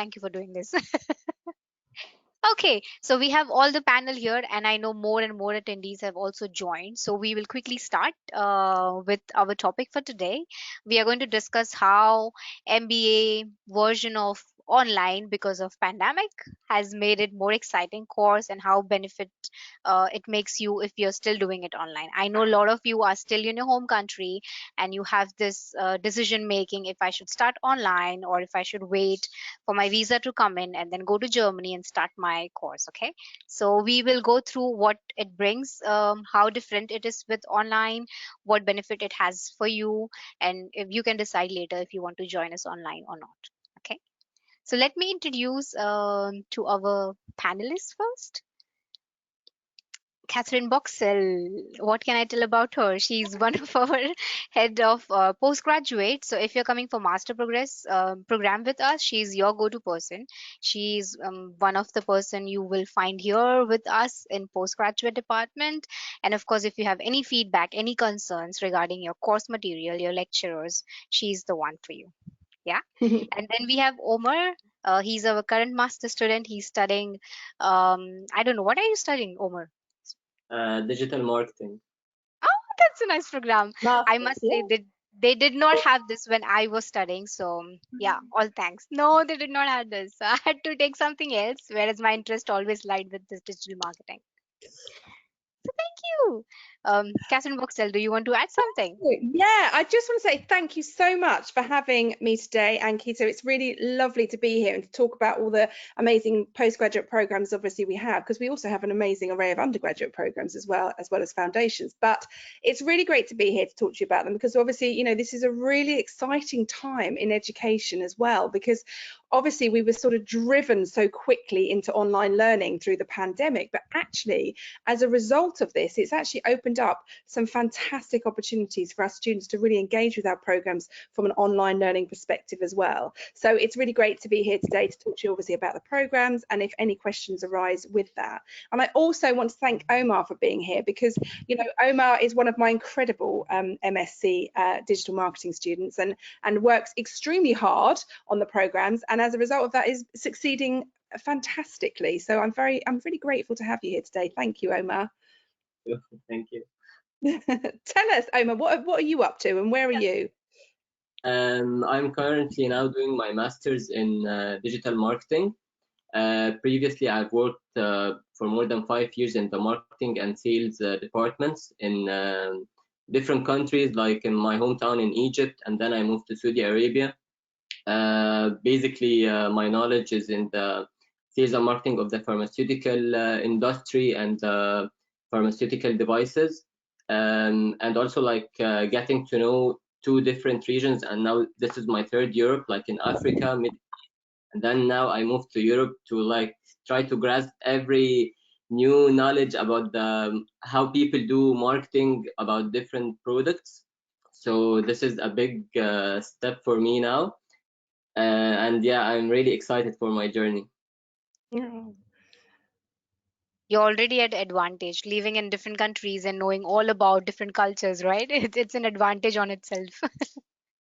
Thank you for doing this. Okay, so we have all the panel here, and I know more and more attendees have also joined. So we will quickly start with our topic for today. We are going to discuss how MBA version of online because of pandemic has made it more exciting course and how benefit it makes you if you're still doing it online. I know a lot of you are still in your home country and you have this decision making if I should start online or if I should wait for my visa to come in and then go to Germany and start my course. Okay, so we will go through what it brings, how different it is with online, what benefit it has for you, and if you can decide later if you want to join us online or not. Okay, so let me introduce to our panelists first. Katherine Boxall. What can I tell about her? She's one of our head of postgraduate. So if you're coming for master progress program with us, she's your go-to person. She's one of the person you will find here with us in postgraduate department. And of course, if you have any feedback, any concerns regarding your course material, your lecturers, she's the one for you. Yeah. And then we have Omar. He's our current master student. He's studying. I don't know. What are you studying, Omar? Digital marketing. Oh, that's a nice program. I Masters, must say yeah. that they did not have this when I was studying. So yeah, all thanks. No, they did not have this. I had to take something else, whereas my interest always lied with this digital marketing. So thank you. Catherine Boxell, do you want to add something? Yeah, I just want to say thank you so much for having me today, Ankita. It's really lovely to be here and to talk about all the amazing postgraduate programs obviously we have, because we also have an amazing array of undergraduate programs as well as foundations. But it's really great to be here to talk to you about them, because obviously, you know, this is a really exciting time in education as well, because obviously we were sort of driven so quickly into online learning through the pandemic, but actually as a result of this, it's actually opened up some fantastic opportunities for our students to really engage with our programs from an online learning perspective as well. So it's really great to be here today to talk to you obviously about the programs and if any questions arise with that. And I also want to thank Omar for being here, because you know Omar is one of my incredible MSc Digital Marketing students and works extremely hard on the programs, and as a result of that is succeeding fantastically. So I'm really grateful to have you here today. Thank you, Omar. Thank you. Tell us, Omar, what are you up to and where are you? I'm currently now doing my master's in digital marketing. Previously, I've worked for more than 5 years in the marketing and sales departments in different countries, like in my hometown in Egypt, and then I moved to Saudi Arabia. Basically, my knowledge is in the sales and marketing of the pharmaceutical industry and pharmaceutical devices, and also like getting to know 2 different regions. And now this is my 3rd Europe, like in Africa, and then now I moved to Europe to like try to grasp every new knowledge about how people do marketing about different products. So this is a big step for me now. And yeah, I'm really excited for my journey. Oh. You're already at advantage living in different countries and knowing all about different cultures, right? It's an advantage on itself.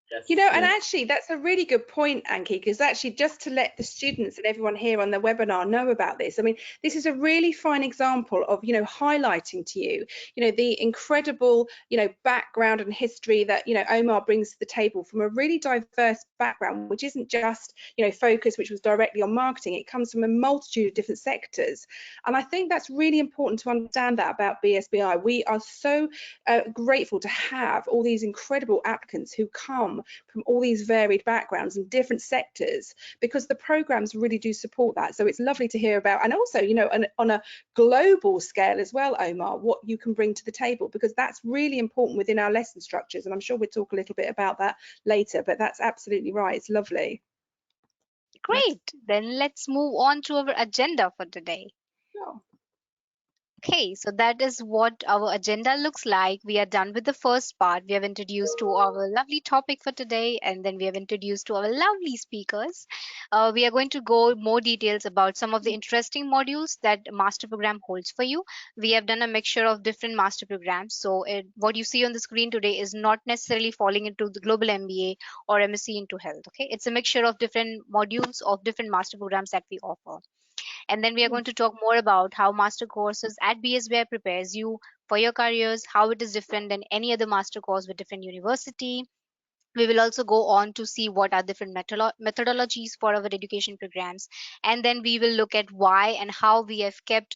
Yes, You know, and yes. actually that's a really good point, Anki, because actually just to let the students and everyone here on the webinar know about this, I mean, this is a really fine example of, you know, highlighting to you, you know, the incredible, you know, background and history that, you know, Omar brings to the table from a really diverse background, which isn't just, you know, focus, which was directly on marketing. It comes from a multitude of different sectors. And I think that's really important to understand that about BSBI. We are so grateful to have all these incredible applicants who come from all these varied backgrounds and different sectors, because the programs really do support that. So it's lovely to hear about, and also, you know, on a global scale as well, Omar, what you can bring to the table, because that's really important within our lesson structures. And I'm sure we'll talk a little bit about that later, but that's absolutely right. It's lovely. Great. Then let's move on to our agenda for today. Oh. Okay, so that is what our agenda looks like. We are done with the first part. We have introduced to our lovely topic for today, and then we have introduced to our lovely speakers. We are going to go more details about some of the interesting modules that master program holds for you. We have done a mixture of different master programs. So what you see on the screen today is not necessarily falling into the global MBA or MSc into health. Okay, it's a mixture of different modules of different master programs that we offer. And then we are going to talk more about how master courses at BSBI prepares you for your careers, how it is different than any other master course with different university. We will also go on to see what are different methodologies for our education programs, and then we will look at why and how we have kept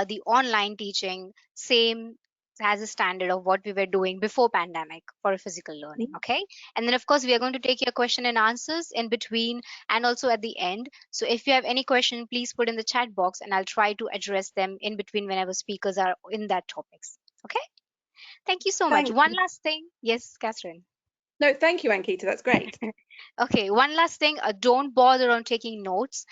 the online teaching same as a standard of what we were doing before pandemic for a physical learning. Okay, and then of course we are going to take your question and answers in between and also at the end. So if you have any question, please put in the chat box and I'll try to address them in between whenever speakers are in that topics. Okay, thank you so much. Thank One you. last thing, yes, Catherine. No, thank you, Ankita. That's great. Okay, one last thing, don't bother on taking notes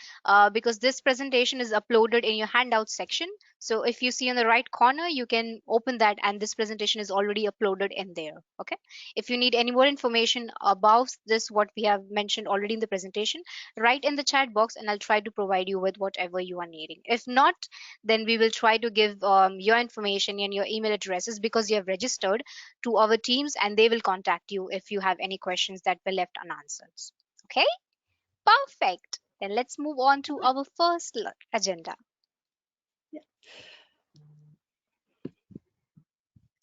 because this presentation is uploaded in your handout section. So if you see in the right corner, you can open that and this presentation is already uploaded in there. Okay. If you need any more information about this, what we have mentioned already in the presentation, write in the chat box and I'll try to provide you with whatever you are needing. If not, then we will try to give your information and your email addresses because you have registered to our teams and they will contact you if you have any questions that were left unanswered. Okay, perfect. Then let's move on to our first agenda.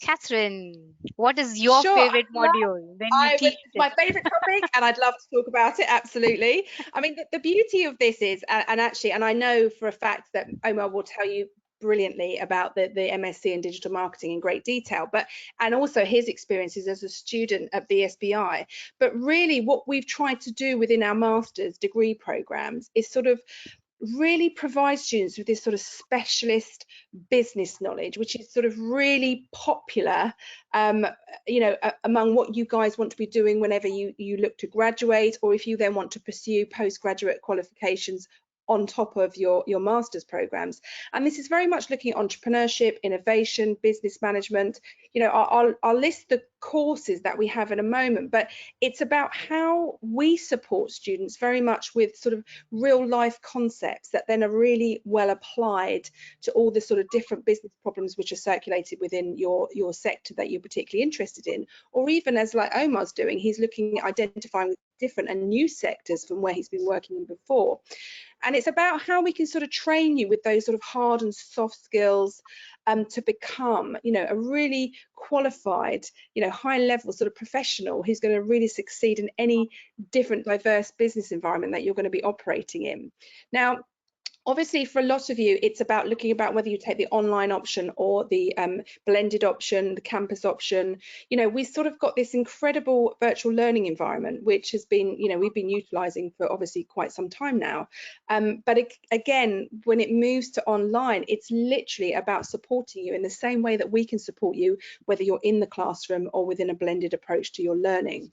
Catherine, what is your Sure, favorite module when you teach it's this? my favorite topic and I'd love to talk about it. Absolutely. I mean, the beauty of this is, and actually, and I know for a fact that Omar will tell you brilliantly about the MSc in digital marketing in great detail, but and also his experiences as a student at BSBI. But really what we've tried to do within our master's degree programs is sort of really provide students with this sort of specialist business knowledge, which is sort of really popular, you know, among what you guys want to be doing whenever you look to graduate, or if you then want to pursue postgraduate qualifications on top of your master's programs. And this is very much looking at entrepreneurship, innovation, business management. You know, I'll list the courses that we have in a moment, but it's about how we support students very much with sort of real life concepts that then are really well applied to all the sort of different business problems which are circulated within your sector that you're particularly interested in. Or even as like Omar's doing, he's looking at identifying different and new sectors from where he's been working in before. And it's about how we can sort of train you with those sort of hard and soft skills to become, you know, a really qualified, you know, high level sort of professional who's going to really succeed in any different diverse business environment that you're going to be operating in. Now, obviously, for a lot of you, it's about looking about whether you take the online option or the blended option, the campus option. You know, we've sort of got this incredible virtual learning environment, which has been, you know, we've been utilising for obviously quite some time now. But again, when it moves to online, it's literally about supporting you in the same way that we can support you, whether you're in the classroom or within a blended approach to your learning.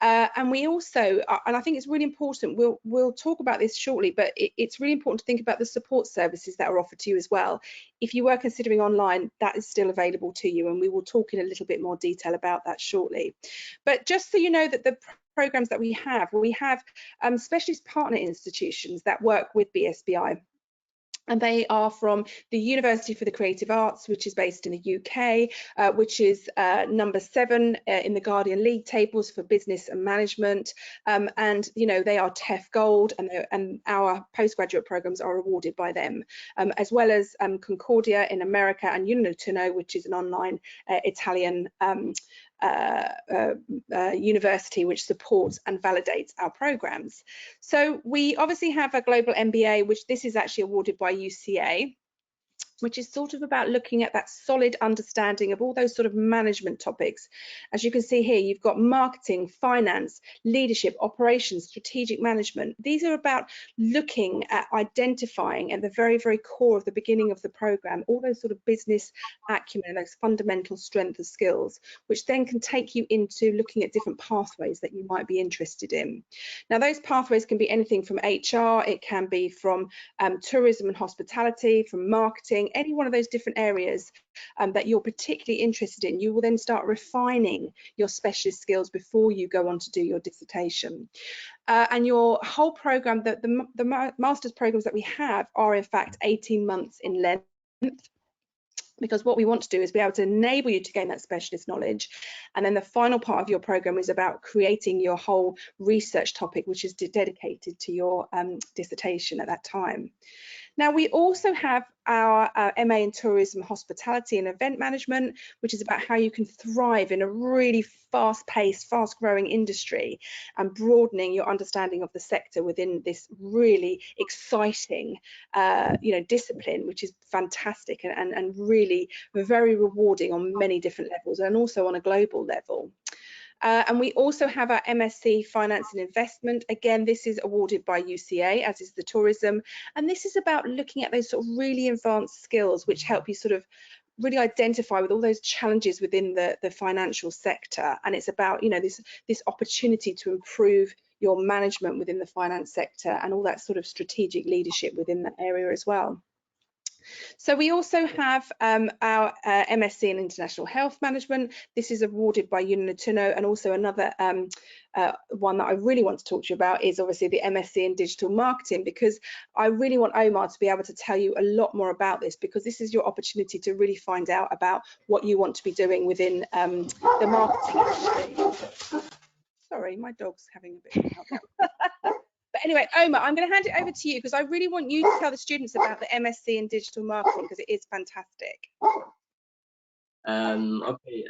And we also, and I think it's really important, we'll talk about this shortly, but it's really important to think about the support services that are offered to you as well. If you were considering online, that is still available to you, and we will talk in a little bit more detail about that shortly. But just so you know that the programs that we have specialist partner institutions that work with BSBI. And they are from the University for the Creative Arts, which is based in the UK, which is number 7 in the Guardian League tables for business and management. And, you know, they are TEF Gold, and our postgraduate programs are awarded by them, as well as Concordia in America and Unituno, which is an online Italian university which supports and validates our programs. So we obviously have a global MBA, which this is actually awarded by UCA, which is sort of about looking at that solid understanding of all those sort of management topics. As you can see here, you've got marketing, finance, leadership, operations, strategic management. These are about looking at identifying at the very, very core of the beginning of the program, all those sort of business acumen, those fundamental strength of skills, which then can take you into looking at different pathways that you might be interested in. Now, those pathways can be anything from HR, it can be from tourism and hospitality, from marketing, any one of those different areas that you're particularly interested in, you will then start refining your specialist skills before you go on to do your dissertation. And your whole program, the master's programs that we have are in fact 18 months in length, because what we want to do is be able to enable you to gain that specialist knowledge. And then the final part of your program is about creating your whole research topic, which is dedicated to your dissertation at that time. Now, we also have our MA in Tourism, Hospitality and Event Management, which is about how you can thrive in a really fast-paced, fast-growing industry and broadening your understanding of the sector within this really exciting, discipline, which is fantastic and really very rewarding on many different levels and also on a global level. And we also have our MSc Finance and Investment. Again, this is awarded by UCA, as is the tourism. And this is about looking at those sort of really advanced skills which help you sort of really identify with all those challenges within the financial sector. And it's about, this opportunity to improve your management within the finance sector and all that sort of strategic leadership within that area as well. So we also have our MSc in International Health Management. This is awarded by Unituno, and also another one that I really want to talk to you about is obviously the MSc in Digital Marketing, because I really want Omar to be able to tell you a lot more about this, because this is your opportunity to really find out about what you want to be doing within the marketing industry. Sorry, my dog's having a bit of a meltdown. But anyway, Omar, I'm going to hand it over to you because I really want you to tell the students about the MSc in Digital Marketing, because it is fantastic. Okay,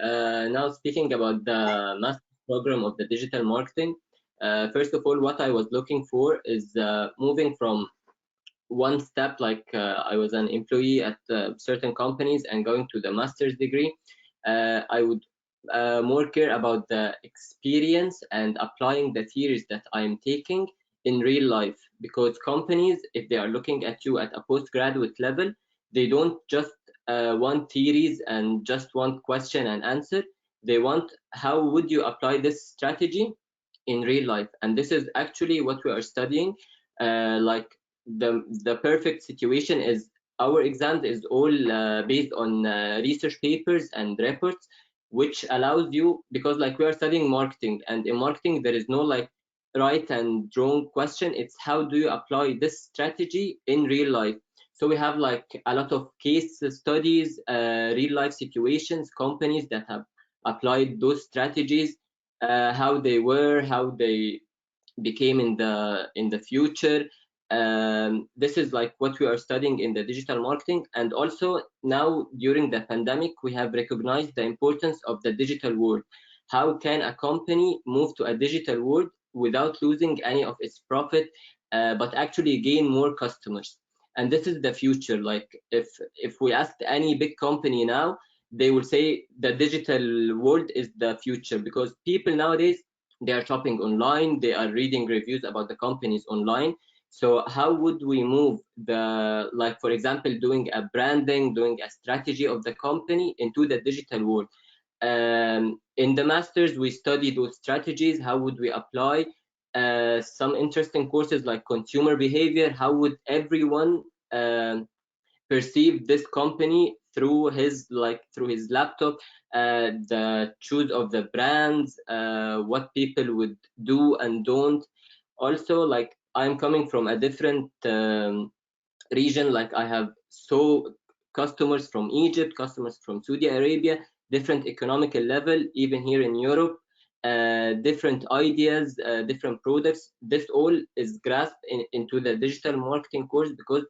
now speaking about the master's program of the digital marketing, first of all, what I was looking for is moving from one step, like I was an employee at certain companies, and going to the master's degree. I would more care about the experience and applying the theories that I'm taking in real life, because companies, if they are looking at you at a postgraduate level, they don't just want theories and just want question and answer. They want, how would you apply this strategy in real life? And this is actually what we are studying. Like the perfect situation is our exams is all based on research papers and reports, which allows you, because like we are studying marketing, and in marketing there is no like right and wrong question. It's how do you apply this strategy in real life. So we have like a lot of case studies, real life situations, companies that have applied those strategies, how they were, how they became in the future. This is like what we are studying in the digital marketing. And also now during the pandemic, we have recognized the importance of the digital world. How can a company move to a digital world without losing any of its profit, but actually gain more customers? And this is the future. Like if we ask any big company now, they will say the digital world is the future, because people nowadays, they are shopping online, they are reading reviews about the companies online. So how would we move the, like for example, doing a branding, doing a strategy of the company into the digital world? In the masters, we study those strategies. How would we apply some interesting courses like consumer behavior? How would everyone perceive this company through his laptop, the choose of the brands, what people would do and don't. Also, like I'm coming from a different region, like I have customers from Egypt, customers from Saudi Arabia, different economical level, even here in Europe, different ideas, different products. This all is grasped into the digital marketing course, because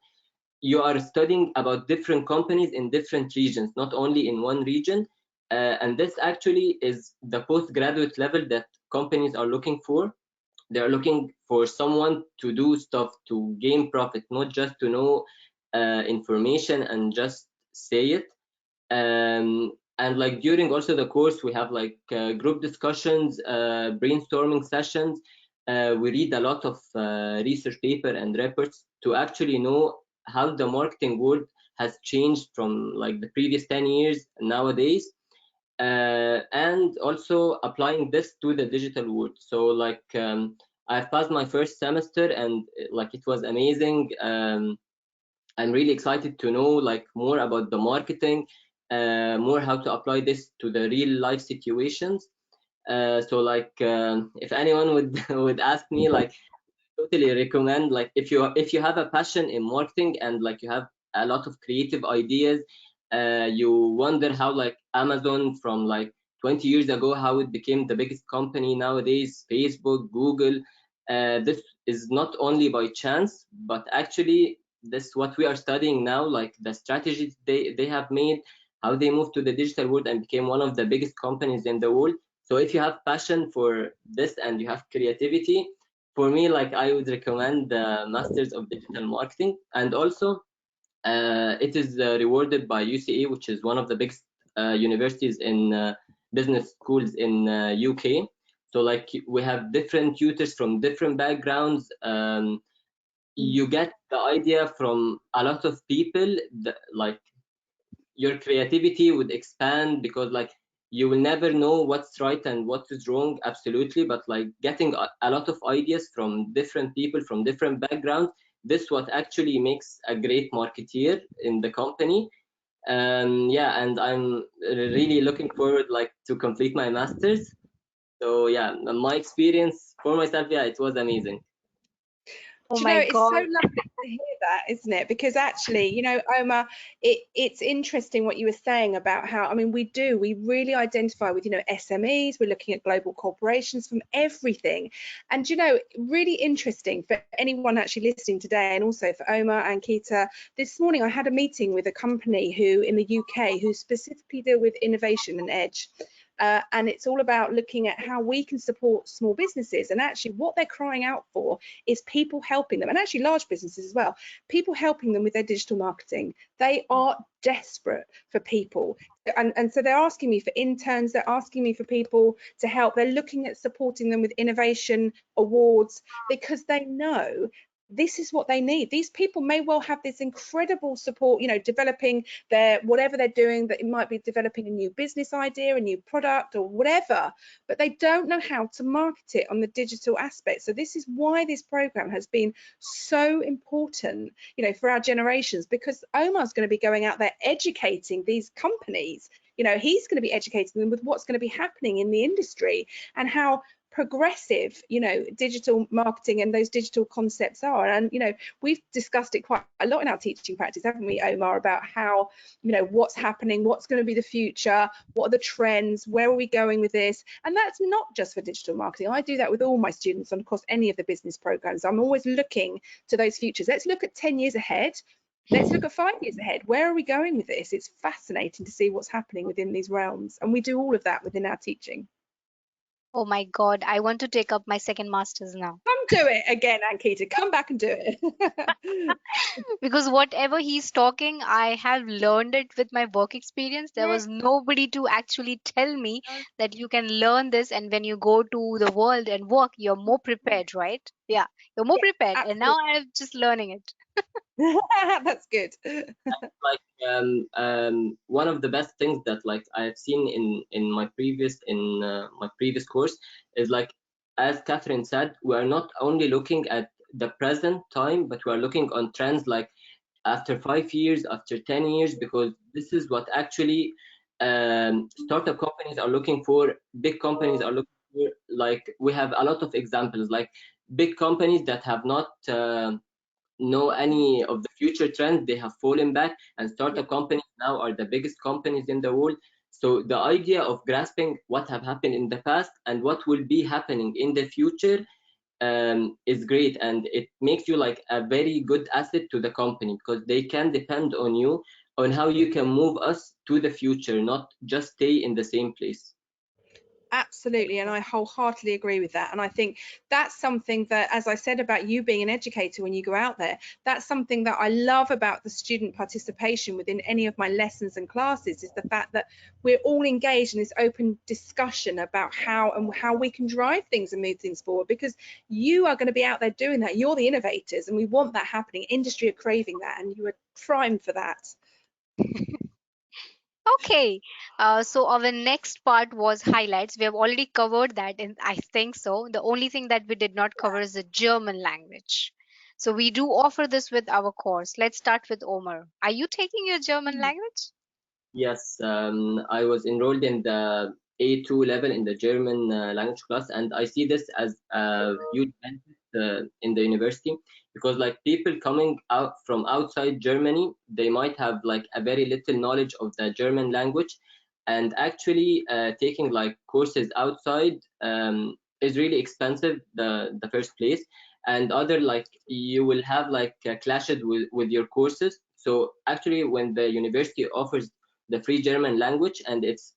you are studying about different companies in different regions, not only in one region. And this actually is the postgraduate level that companies are looking for. They are looking for someone to do stuff, to gain profit, not just to know information and just say it. And like during also the course, we have like group discussions, brainstorming sessions. We read a lot of research paper and reports to actually know how the marketing world has changed from like the previous 10 years nowadays, and also applying this to the digital world. So like I've passed my first semester, and like it was amazing. I'm really excited to know like more about the marketing, more how to apply this to the real life situations. So like if anyone would would ask me, like totally recommend, like if you have a passion in marketing and like you have a lot of creative ideas, you wonder how like Amazon from like 20 years ago, how it became the biggest company nowadays, Facebook, Google. This is not only by chance, but actually this what we are studying now, like the strategies they have made, how they moved to the digital world and became one of the biggest companies in the world. So if you have passion for this and you have creativity, for me, like I would recommend the Masters of Digital Marketing. And also, it is rewarded by UCA, which is one of the biggest universities in business schools in UK. So like we have different tutors from different backgrounds. You get the idea from a lot of people that, like your creativity would expand, because like you will never know what's right and what is wrong, absolutely, but like getting a lot of ideas from different people from different backgrounds, this what actually makes a great marketeer in the company. Yeah, and I'm really looking forward like to complete my masters. So yeah, my experience for myself, yeah, it was amazing. Oh Do you know, my it's so God. lovely to hear that, isn't it? Because actually, you know, Omar, it's interesting what you were saying about how, I mean, we really identify with, you know, SMEs, we're looking at global corporations from everything. And, you know, really interesting for anyone actually listening today, and also for Omar and Kita. This morning, I had a meeting with a company who in the UK who specifically deal with innovation and edge. And it's all about looking at how we can support small businesses, and actually what they're crying out for is people helping them, and actually large businesses as well, people helping them with their digital marketing. They are desperate for people, and so they're asking me for interns, they're asking me for people to help, they're looking at supporting them with innovation awards, because they know this is what they need. These people may well have this incredible support, you know, developing their whatever they're doing, that it might be developing a new business idea, a new product or whatever, but they don't know how to market it on the digital aspect. So this is why this program has been so important, you know, for our generations, because Omar's going to be going out there educating these companies. You know, he's going to be educating them with what's going to be happening in the industry and how progressive, you know, digital marketing and those digital concepts are. And, you know, we've discussed it quite a lot in our teaching practice, haven't we, Omar, about how, you know, what's happening, what's going to be the future, what are the trends, where are we going with this? And that's not just for digital marketing. I do that with all my students and across any of the business programs. I'm always looking to those futures. Let's look at 10 years ahead. Let's look at 5 years ahead. Where are we going with this? It's fascinating to see what's happening within these realms. And we do all of that within our teaching. Oh my God. I want to take up my second master's now. Come do it again, Ankita. Come back and do it. Because whatever he's talking, I have learned it with my work experience. There Yeah. was nobody to actually tell me that you can learn this, and when you go to the world and work, you're more prepared, right? Yeah, you're more Yeah, prepared. And now absolutely. I'm just learning it. That's good. Like one of the best things that like I have seen in my previous course is like, as Catherine said, we are not only looking at the present time, but we are looking on trends like after 5 years, after 10 years, because this is what actually startup companies are looking for, big companies are looking for. Like we have a lot of examples, like big companies that have not know any of the future trends, they have fallen back, and Yeah. startup companies now are the biggest companies in the world. So the idea of grasping what have happened in the past and what will be happening in the future is great, and it makes you like a very good asset to the company, because they can depend on you on how you can move us to the future, not just stay in the same place. Absolutely, and I wholeheartedly agree with that. And I think that's something that, as I said about you being an educator when you go out there, that's something that I love about the student participation within any of my lessons and classes, is the fact that we're all engaged in this open discussion about how we can drive things and move things forward, because you are going to be out there doing that. You're the innovators, and we want that happening. Industry are craving that, and you are primed for that. Okay, so our next part was highlights. We have already covered that, and I think so. The only thing that we did not cover is the German language. So we do offer this with our course. Let's start with Omar. Are you taking your German language? Yes, I was enrolled in the A2 level in the German language class, and I see this as a huge benefit in the university, because like people coming out from outside Germany, they might have like a very little knowledge of the German language, and actually taking like courses outside is really expensive, the first place, and other like you will have like clashes with your courses. So actually when the university offers the free German language and it's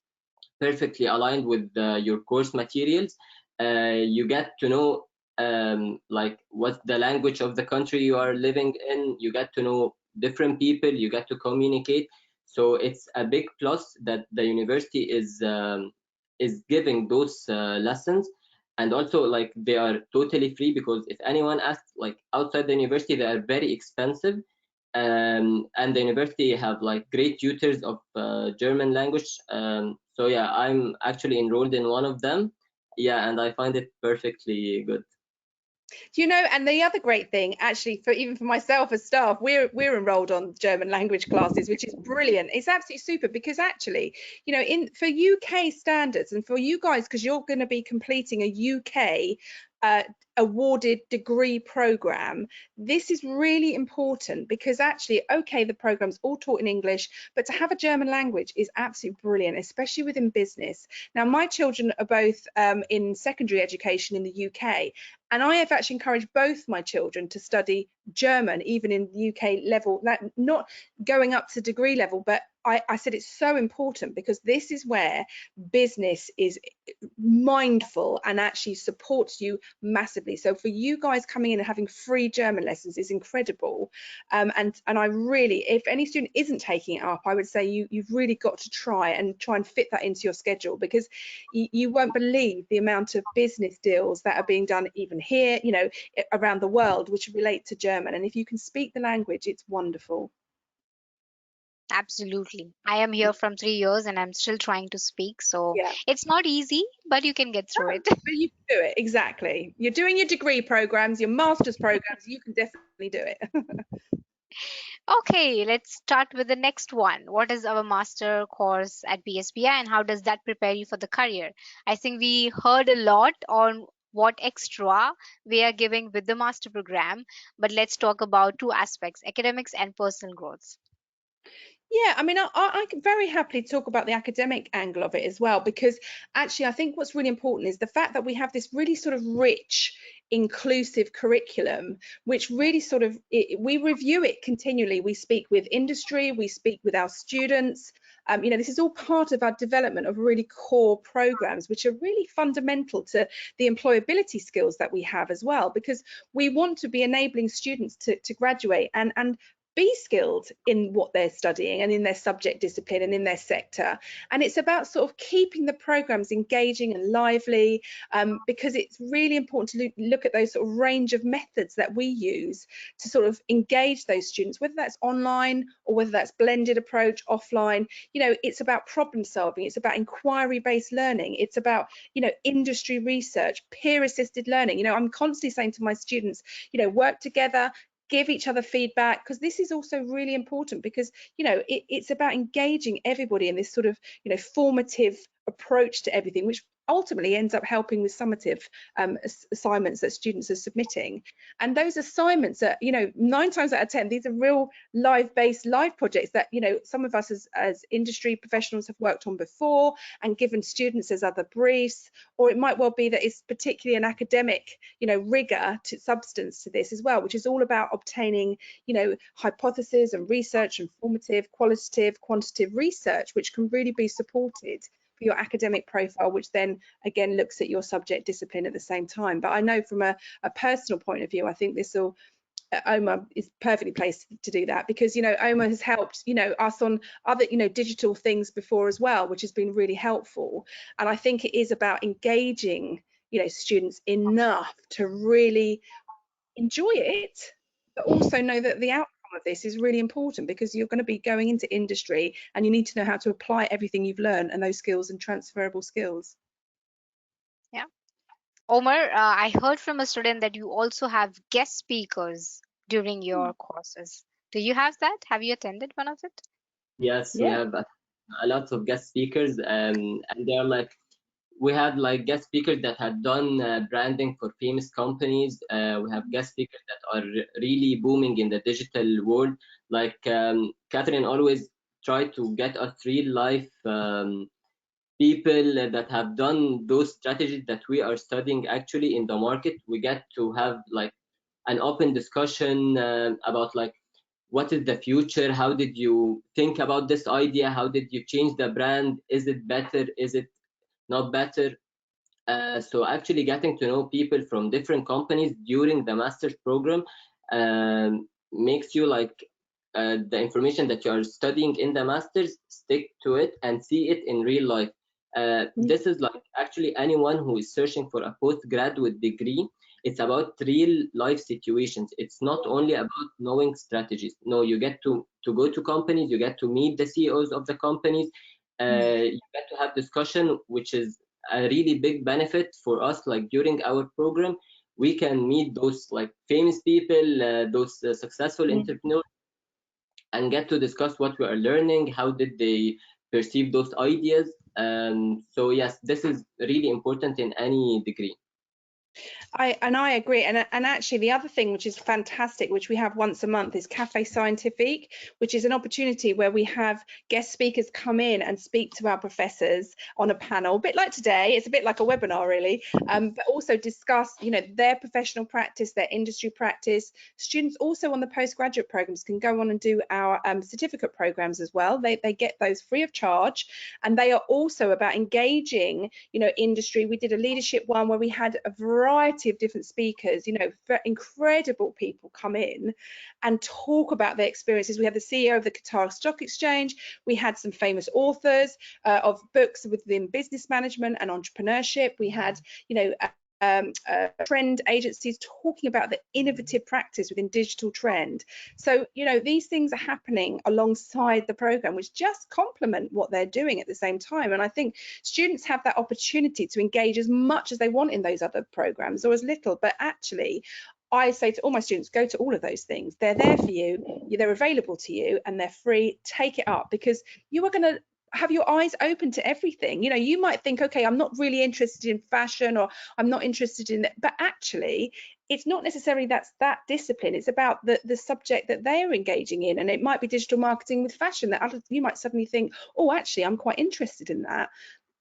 perfectly aligned with your course materials, you get to know like what's the language of the country you are living in. You get to know different people. You get to communicate. So it's a big plus that the university is giving those lessons, and also like they are totally free, because if anyone asks, like outside the university, they are very expensive, and the university have like great tutors of German language. So yeah, I'm actually enrolled in one of them. Yeah, and I find it perfectly good. Do you know, and the other great thing, actually, for even for myself as staff, we're enrolled on German language classes, which is brilliant. It's absolutely super because actually, you know, in for UK standards and for you guys, because you're going to be completing a UK awarded degree program, this is really important because actually, okay, the program's all taught in English, but to have a German language is absolutely brilliant, especially within business. Now, my children are both in secondary education in the UK, and I have actually encouraged both my children to study German, even in UK level, not going up to degree level, but I said it's so important because this is where business is mindful and actually supports you massively. So for you guys coming in and having free German lessons is incredible. And I really, if any student isn't taking it up, I would say you've really got to try and fit that into your schedule, because you won't believe the amount of business deals that are being done even here, you know, around the world, which relate to German. And if you can speak the language, it's wonderful. Absolutely. I am here from 3 years and I'm still trying to speak. So Yeah. it's not easy, but you can get through No, it. but you can do it, exactly. You're doing your degree programs, your master's programs, you can definitely do it. Okay, let's start with the next one. What is our master course at PSBI and how does that prepare you for the career? I think we heard a lot on what extra we are giving with the master program, but let's talk about two aspects, academics and personal growth. Yeah, I mean, I can very happily talk about the academic angle of it as well, because actually, I think what's really important is the fact that we have this really sort of rich, inclusive curriculum, which really sort of we review it continually. We speak with industry, we speak with our students. You know, this is all part of our development of really core programs, which are really fundamental to the employability skills that we have as well, because we want to be enabling students to graduate and be skilled in what they're studying and in their subject discipline and in their sector. And it's about sort of keeping the programs engaging and lively, because it's really important to look at those sort of range of methods that we use to sort of engage those students, whether that's online or whether that's blended approach offline. You know, it's about problem solving, it's about inquiry based learning, it's about, you know, industry research, peer assisted learning. You know, I'm constantly saying to my students, you know, work together, give each other feedback, because this is also really important, because you know it's about engaging everybody in this sort of, you know, formative approach to everything, which ultimately ends up helping with summative assignments that students are submitting. And those assignments are, you know, 9 times out of 10, these are real live-based live projects that, you know, some of us as industry professionals have worked on before and given students as other briefs, or it might well be that it's particularly an academic, you know, rigor to substance to this as well, which is all about obtaining, you know, hypotheses and research and formative, qualitative, quantitative research, which can really be supported for your academic profile, which then again looks at your subject discipline at the same time. But I know from a personal point of view, I think this will Omar is perfectly placed to do that, because you know Omar has helped, you know, us on other, you know, digital things before as well, which has been really helpful. And I think it is about engaging, you know, students enough to really enjoy it, but also know that the outcome of this is really important, because you're going to be going into industry and you need to know how to apply everything you've learned and those skills and transferable skills. Yeah. Omar, I heard from a student that you also have guest speakers. during your courses. Do you have that? Have you attended one of it? Yes, we Yeah. have a lot of guest speakers, and they're like, we had like guest speakers that had done branding for famous companies. We have guest speakers that are really booming in the digital world. Like Catherine always try to get us real life people that have done those strategies that we are studying actually in the market. We get to have like an open discussion about like what is the future, how did you think about this idea, how did you change the brand, is it better, is it not better. So actually getting to know people from different companies during the master's program makes you like the information that you are studying in the master's, stick to it and see it in real life. This is like actually anyone who is searching for a postgraduate degree. It's about real life situations. It's not only about knowing strategies. No, you get to go to companies, you get to meet the CEOs of the companies, you get to have discussion, which is a really big benefit for us. Like during our program, we can meet those like famous people, those successful entrepreneurs, and get to discuss what we are learning, how did they perceive those ideas. So yes, this is really important in any degree. I agree, and actually the other thing which is fantastic, which we have once a month, is Cafe Scientifique, which is an opportunity where we have guest speakers come in and speak to our professors on a panel, a bit like today. It's a bit like a webinar really, but also discuss, you know, their professional practice, their industry practice. Students also on the postgraduate programs can go on and do our certificate programs as well. They get those free of charge, and they are also about engaging, you know, industry. We did a leadership one where we had a variety of different speakers, you know, incredible people come in and talk about their experiences. We had the CEO of the Qatar Stock Exchange. We had some famous authors of books within business management and entrepreneurship. We had, you know, trend agencies talking about the innovative practice within digital trend. So, you know, these things are happening alongside the program, which just complement what they're doing at the same time. And I think students have that opportunity to engage as much as they want in those other programs, or as little. But actually, I say to all my students, go to all of those things. They're there for you, they're available to you, and they're free. Take it up, because you are going to have your eyes open to everything. You know, you might think, okay, I'm not really interested in fashion, or I'm not interested in that, but actually it's not necessarily that discipline. It's about the subject that they're engaging in, and it might be digital marketing with fashion that you might suddenly think, oh, actually I'm quite interested in that.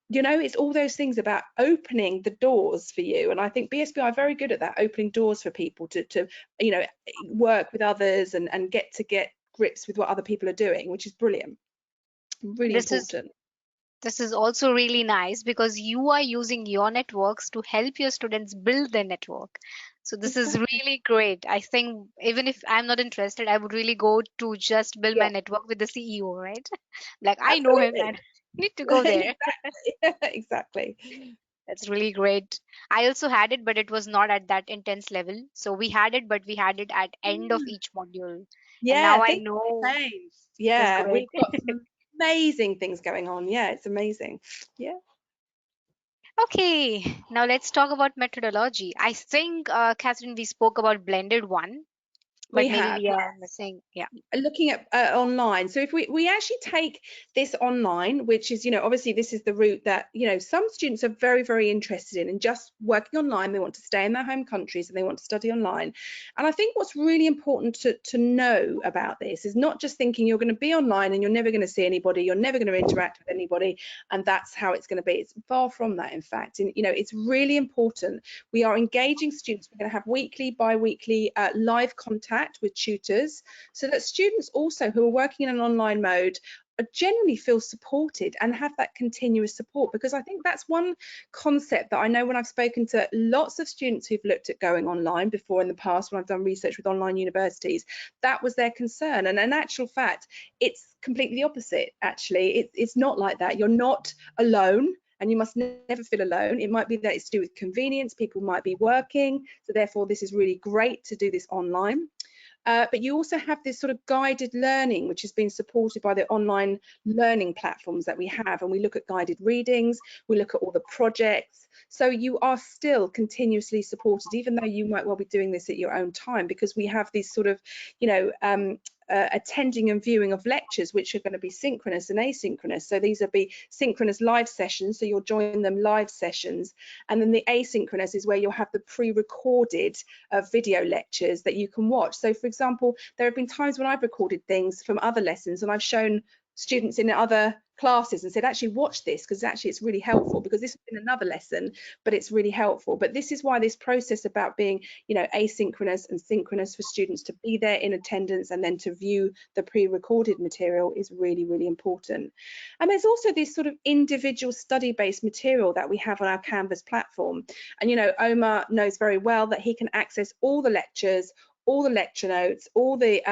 You know, it's all those things about opening the doors for you. And I think BSB are very good at that, opening doors for people to you know, work with others and get grips with what other people are doing, which is brilliant. Really This is important. this is also really nice because you are using your networks to help your students build their network. So this is Exactly. really great. I think even if I'm not interested, I would really go to just build my Yeah, network with the CEO, right? Like I know him absolutely. and need to go there. Exactly. That's really great. I also had it, but it was not at that intense level. So we had it, but we had it at end of each module. And Yeah, now I things know have changed. that's Yeah, great. we've got some amazing things going on. Yeah, it's amazing. Yeah. Okay, now let's talk about methodology. I think, Catherine, we spoke about blended one, but We maybe have. we are missing. Yeah. Looking at online, so if we actually take this online, which is, you know, obviously this is the route that, you know, some students are very interested in, and just working online. They want to stay in their home countries and they want to study online. And I think what's really important to know about this is not just thinking you're going to be online and you're never going to see anybody, you're never going to interact with anybody, and that's how it's going to be. It's far from that, in fact. And, you know, it's really important we are engaging students. We're going to have weekly, bi-weekly live contact with tutors, so that students also who are working in an online mode generally feel supported and have that continuous support. Because I think that's one concept that I know when I've spoken to lots of students who've looked at going online before in the past, when I've done research with online universities, that was their concern. And in actual fact, it's completely the opposite. Actually, it's not like that. You're not alone, and you must never feel alone. It might be that it's to do with convenience. People might be working, so therefore this is really great to do this online. But you also have this sort of guided learning, which has been supported by the online learning platforms that we have. And we look at guided readings, we look at all the projects. So you are still continuously supported, even though you might well be doing this at your own time, because we have these sort of, attending and viewing of lectures, which are going to be synchronous and asynchronous. So these will be synchronous live sessions, so you'll join them live sessions. And then the asynchronous is where you'll have the pre-recorded video lectures that you can watch. So for example, there have been times when I've recorded things from other lessons and I've shown students in other classes and said, actually watch this, because actually it's really helpful, because this is in another lesson, but it's really helpful. But this is why this process about being, asynchronous and synchronous for students to be there in attendance and then to view the pre-recorded material is really, really important. And there's also this sort of individual study-based material that we have on our Canvas platform. And Omar knows very well that he can access all the lectures, all the lecture notes, all the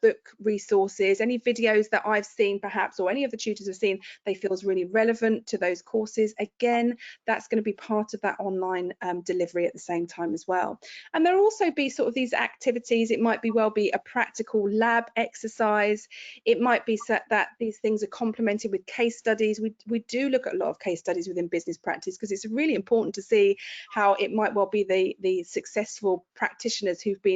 book resources, any videos that I've seen perhaps, or any of the tutors have seen, they feel is really relevant to those courses. Again, that's going to be part of that online delivery at the same time as well. And there'll also be sort of these activities. It might be a practical lab exercise. It might be that these things are complemented with case studies. We do look at a lot of case studies within business practice, because it's really important to see how it might well be the successful practitioners who've been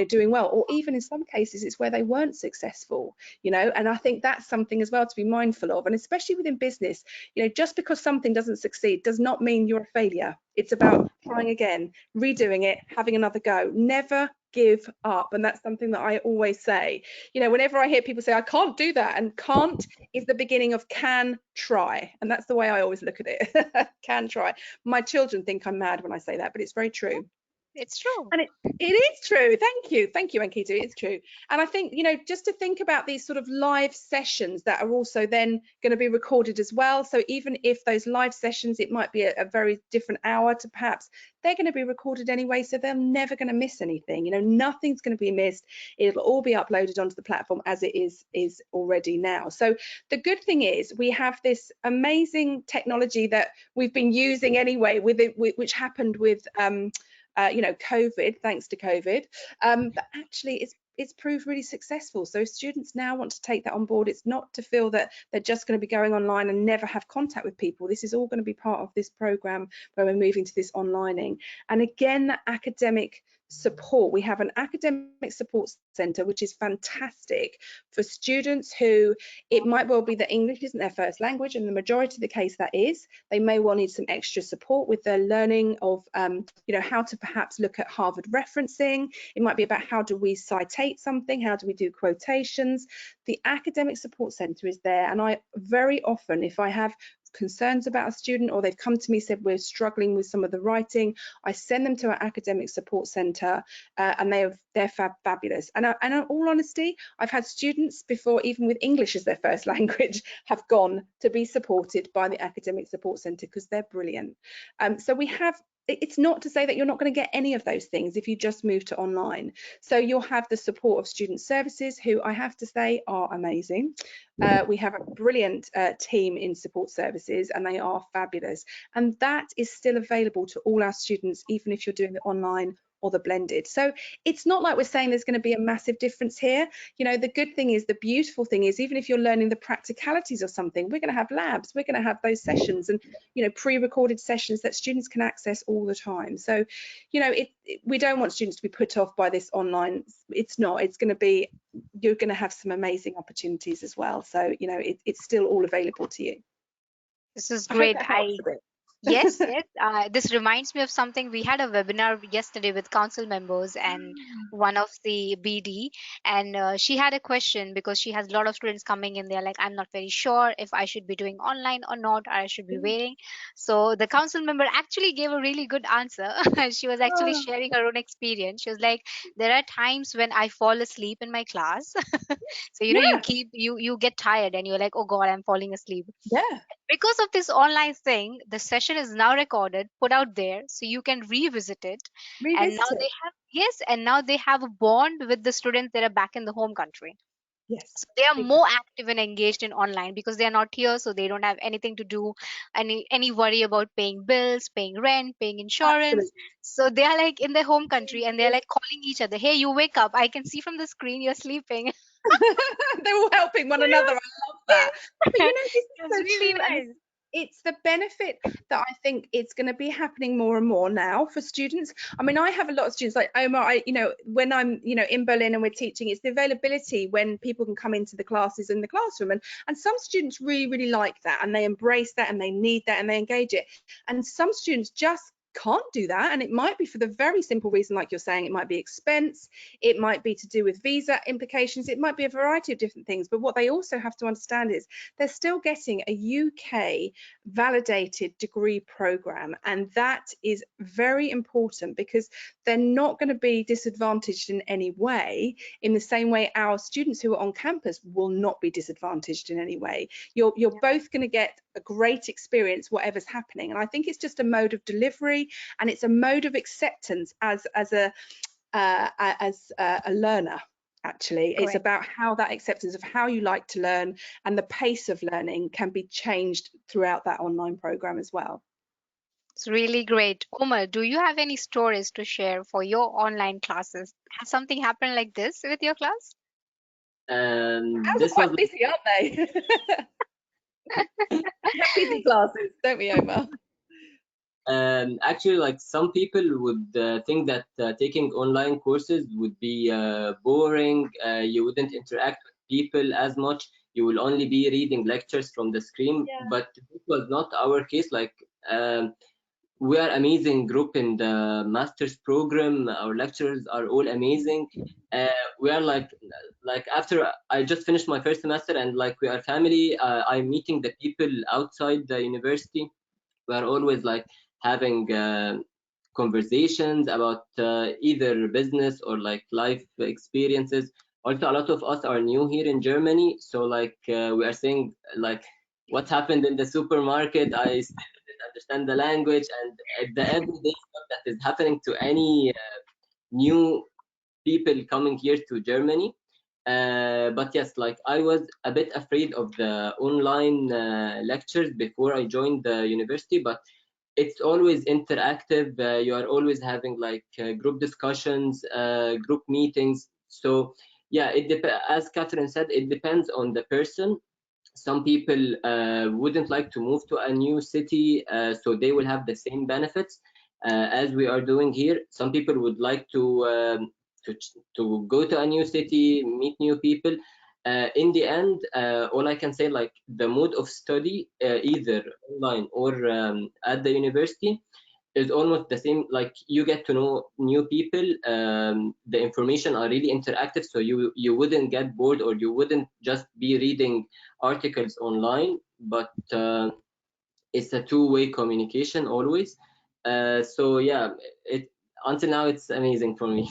doing well, or even in some cases it's where they weren't successful, and I think that's something as well to be mindful of. And especially within business, just because something doesn't succeed does not mean you're a failure. It's about trying again, redoing it, having another go. Never give up. And that's something that I always say. Whenever I hear people say I can't do that, and can't is the beginning of can try, and that's the way I always look at it. Can try. My children think I'm mad when I say that, but it's very true. It's true. And it is true. Thank you, Ankita. It's true. And I think, just to think about these sort of live sessions that are also then going to be recorded as well. So even if those live sessions, it might be a very different hour to perhaps, they're going to be recorded anyway, so they're never going to miss anything. Nothing's going to be missed. It'll all be uploaded onto the platform as it is already now. So the good thing is we have this amazing technology that we've been using anyway, which happened with COVID, thanks to COVID, but actually it's proved really successful. So students now want to take that on board. It's not to feel that they're just going to be going online and never have contact with people. This is all going to be part of this program where we're moving to this onlining. And again, that academic support. We have an academic support centre, which is fantastic for students who, it might well be that English isn't their first language, and the majority of the case that is. They may well need some extra support with their learning of how to perhaps look at Harvard referencing. It might be about how do we citate something, how do we do quotations. The academic support centre is there, and I very often, if I have concerns about a student, or they've come to me said we're struggling with some of the writing, I send them to our academic support centre, and they're fabulous. And in all honesty, I've had students before, even with English as their first language, have gone to be supported by the academic support centre because they're brilliant. So we have, it's not to say that you're not going to get any of those things if you just move to online. So you'll have the support of student services, who I have to say are amazing. We have a brilliant team in support services, and they are fabulous. And that is still available to all our students, even if you're doing it online or the blended. So it's not like we're saying there's going to be a massive difference here. The good thing is, the beautiful thing is, even if you're learning the practicalities of something, we're going to have labs, we're going to have those sessions, and pre-recorded sessions that students can access all the time. So we don't want students to be put off by this online. It's not. It's going to be, you're going to have some amazing opportunities as well. So it's still all available to you. This is I hope great. that helps a bit. Yes, yes. This reminds me of something. We had a webinar yesterday with council members and one of the BD, and she had a question because she has a lot of students coming in. They're like, I'm not very sure if I should be doing online or not, or I should be waiting. So the council member actually gave a really good answer. She was actually Oh, sharing her own experience. She was like, there are times when I fall asleep in my class. So yeah, you get tired and you're like, oh God, I'm falling asleep. yeah. Because of this online thing, the session is now recorded, put out there, so you can revisit it. And now Revisit it. they have, yes, and now they have a bond with the students that are back in the home country. Yes. So they are more active and engaged in online because they are not here, so they don't have anything to do, any worry about paying bills, paying rent, paying insurance. Absolutely. So they are like in their home country and they're like calling each other, hey, you wake up, I can see from the screen you're sleeping. They're all helping one another. I love that. But you know, this It's is so really true, and nice. it's the benefit that I think it's going to be happening more and more now for students. I mean, I have a lot of students like Omar. When I'm, in Berlin and we're teaching, it's the availability when people can come into the classes in the classroom, and some students really, really like that, and they embrace that, and they need that, and they engage it. And some students just can't do that, and it might be for the very simple reason, like you're saying, it might be expense, it might be to do with visa implications, it might be a variety of different things. But what they also have to understand is they're still getting a UK validated degree program, and that is very important because they're not going to be disadvantaged in any way, in the same way our students who are on campus will not be disadvantaged in any way. You're Yeah. both going to get a great experience whatever's happening, and I think it's just a mode of delivery, and it's a mode of acceptance as a learner. Actually, it's Correct. about how that acceptance of how you like to learn and the pace of learning can be changed throughout that online program as well. It's really great. Omar, do you have any stories to share for your online classes? Has something happened like this with your class? And Ours are this was quite busy, aren't they? We have busy classes, don't we, Omar? actually, like, some people would think that taking online courses would be boring. You wouldn't interact with people as much. You will only be reading lectures from the screen. Yeah. But this was not our case. Like, we are amazing group in the master's program. Our lecturers are all amazing. We are like after I just finished my first semester, and like we are family. I'm meeting the people outside the university. We are always like having conversations about either business or like life experiences. Also, a lot of us are new here in Germany, so like we are saying like what happened in the supermarket. I still didn't understand the language, and the everyday stuff that is happening to any new people coming here to Germany. But yes, like I was a bit afraid of the online lectures before I joined the university, but it's always interactive. You are always having like group discussions, group meetings. So yeah, as Catherine said, it depends on the person. Some people wouldn't like to move to a new city, so they will have the same benefits as we are doing here. Some people would like to go to a new city, meet new people. In the end, all I can say, like, the mode of study, either online or at the university, is almost the same. Like, you get to know new people. The information are really interactive, so you wouldn't get bored, or you wouldn't just be reading articles online. But it's a two-way communication always. So yeah, it until now it's amazing for me.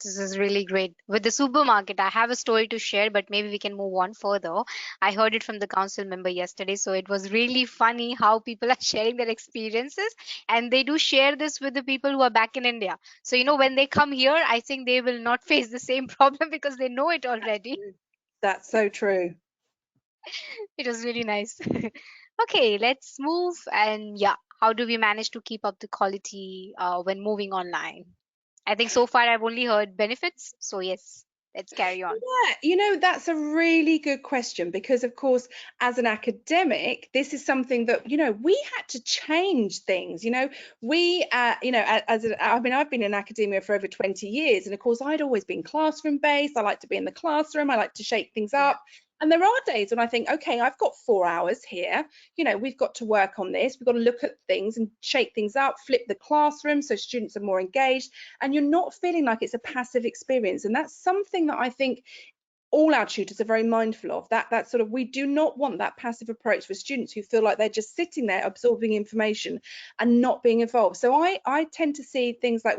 This is really great. With the supermarket, I have a story to share, but maybe we can move on further. I heard it from the council member yesterday, so it was really funny how people are sharing their experiences, and they do share this with the people who are back in India. So, when they come here, I think they will not face the same problem because they know it already. That's so true. It was really nice. Okay, let's move. And yeah, how do we manage to keep up the quality when moving online? I think so far I've only heard benefits. So, yes, let's carry on. Yeah, that's a really good question because, of course, as an academic, this is something that, we had to change things. We, I've been in academia for over 20 years. And of course, I'd always been classroom based. I like to be in the classroom. I like to shake things Yeah. up. And there are days when I think, okay, I've got 4 hours here. We've got to work on this. We've got to look at things and shake things up, flip the classroom so students are more engaged. And you're not feeling like it's a passive experience. And that's something that I think all our tutors are very mindful of, that sort of, we do not want that passive approach for students who feel like they're just sitting there absorbing information and not being involved. So I tend to see things like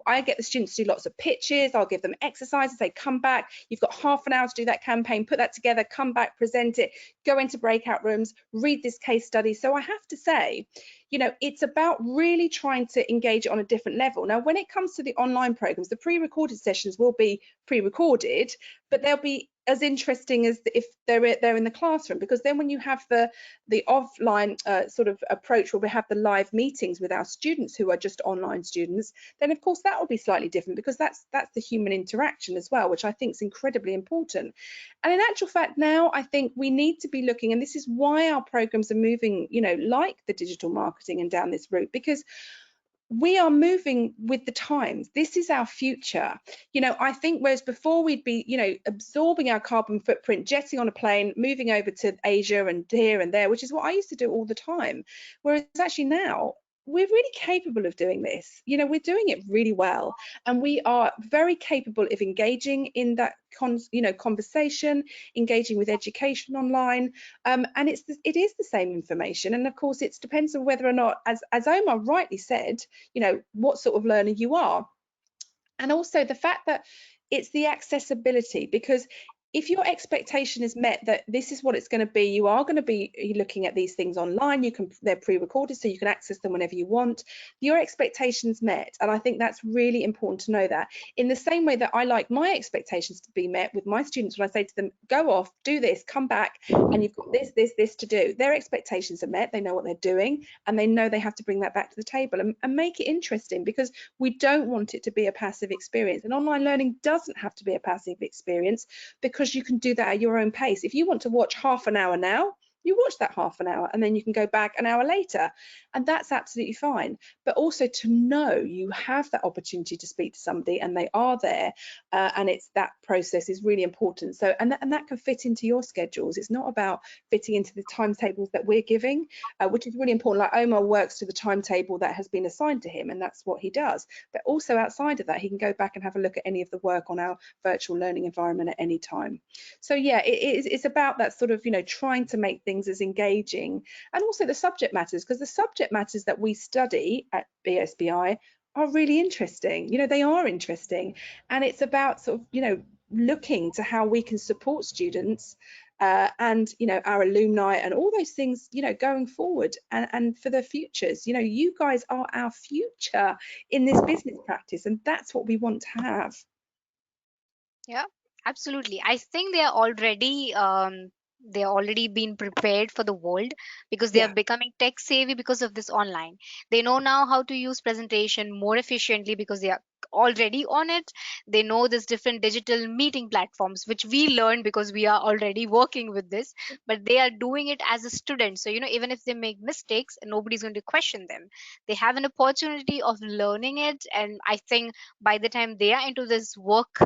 I get the students to do lots of pitches. I'll give them exercises, say, come back, you've got half an hour to do that campaign, put that together, come back, present it, go into breakout rooms, read this case study. So I have to say, you know, it's about really trying to engage it on a different level. Now, when it comes to the online programs, the pre-recorded sessions will be pre-recorded, but they'll be as interesting as if they're in the classroom, because then when you have the offline sort of approach where we have the live meetings with our students who are just online students, then of course that will be slightly different, because that's the human interaction as well, which I think is incredibly important. And in actual fact, now I think we need to be looking, and this is why our programs are moving, you know, like the digital marketing and down this route, because we are moving with the times. This is our future. You know, I think whereas before we'd be, you know, absorbing our carbon footprint, jetting on a plane, moving over to Asia and here and there, which is what I used to do all the time. Whereas actually now we're really capable of doing this. You know, we're doing it really well, and we are very capable of engaging in that conversation, engaging with education online, and it is the same information. And of course, it depends on whether or not, as Omar rightly said, you know, what sort of learner you are, and also the fact that it's the accessibility, because if your expectation is met that this is what it's going to be, you are going to be looking at these things online, they're pre-recorded so you can access them whenever you want, your expectations met. And I think that's really important to know that, in the same way that I like my expectations to be met with my students when I say to them, go off, do this, come back, and you've got this to do. Their expectations are met, they know what they're doing, and they know they have to bring that back to the table and make it interesting, because we don't want it to be a passive experience. And online learning doesn't have to be a passive experience, because you can do that at your own pace. If you want to watch half an hour now, you watch that half an hour, and then you can go back an hour later, and that's absolutely fine. But also to know you have that opportunity to speak to somebody and they are there, and it's that process is really important. So and that can fit into your schedules. It's not about fitting into the timetables that we're giving, which is really important. Like Omar works to the timetable that has been assigned to him, and that's what he does. But also outside of that, he can go back and have a look at any of the work on our virtual learning environment at any time. So yeah, it's about that sort of, you know, trying to make things as engaging, and also the subject matters, because the subject matters that we study at BSBI are really interesting. You know, they are interesting, and it's about sort of, you know, looking to how we can support students and, you know, our alumni and all those things, you know, going forward and for their futures. You know, you guys are our future in this business practice, and that's what we want to have. Yeah, absolutely. I think they're already been prepared for the world, because they are Yeah. becoming tech savvy because of this online. They know now how to use presentation more efficiently because they are already on it. They know this different digital meeting platforms, which we learned because we are already working with this, but they are doing it as a student. So, you know, even if they make mistakes, nobody's going to question them. They have an opportunity of learning it. And I think by the time they are into this work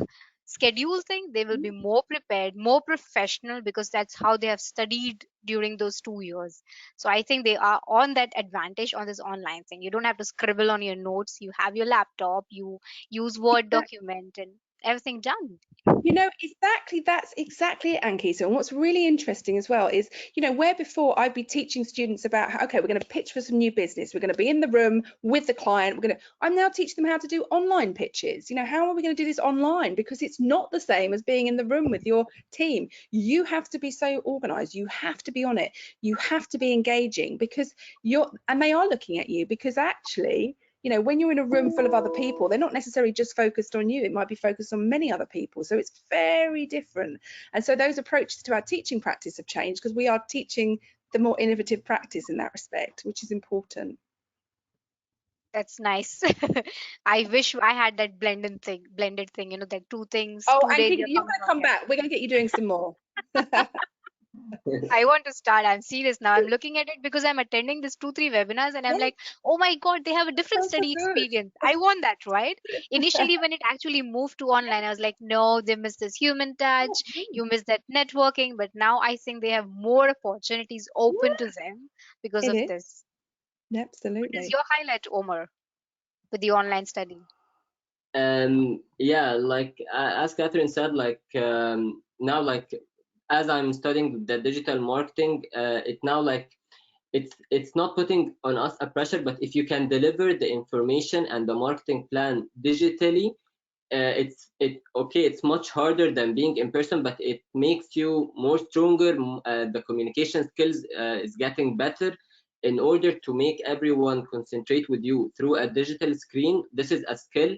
schedule thing, they will be more prepared, more professional, because that's how they have studied during those 2 years. So I think they are on that advantage on this online thing. You don't have to scribble on your notes, you have your laptop, you use Word document and everything done. You know, exactly, that's exactly it, Anki. So, and what's really interesting as well is, you know, where before I'd be teaching students about, okay, we're going to pitch for some new business, we're going to be in the room with the client, I'm now teaching them how to do online pitches. You know, how are we going to do this online? Because it's not the same as being in the room with your team. You have to be so organized, you have to be on it, you have to be engaging, because and they are looking at you, because actually, you know, when you're in a room full of other people, they're not necessarily just focused on you. It might be focused on many other people. So it's very different. And so those approaches to our teaching practice have changed, because we are teaching the more innovative practice in that respect, which is important. That's nice. I wish I had that blended thing, you know, that two things, Oh, 2 days Anki, you're you're going coming to on come campus. back. We're going to get you doing some more. I want to start. I'm serious now. I'm looking at it because I'm attending this 2, 3 webinars and I'm Yeah, like, oh my God, they have a different sounds so study good. experience. I want that, right? Initially, when it actually moved to online, I was like, no, they miss this human touch. You miss that networking. But now I think they have more opportunities open to them because It of is. this. What is Absolutely. your highlight, Omar, with the online study? Yeah, like as Catherine said, like now, like as I'm studying the digital marketing, it now like it's not putting on us a pressure, but if you can deliver the information and the marketing plan digitally, it's much harder than being in person, but it makes you more stronger. The communication skills is getting better, in order to make everyone concentrate with you through a digital screen, this is a skill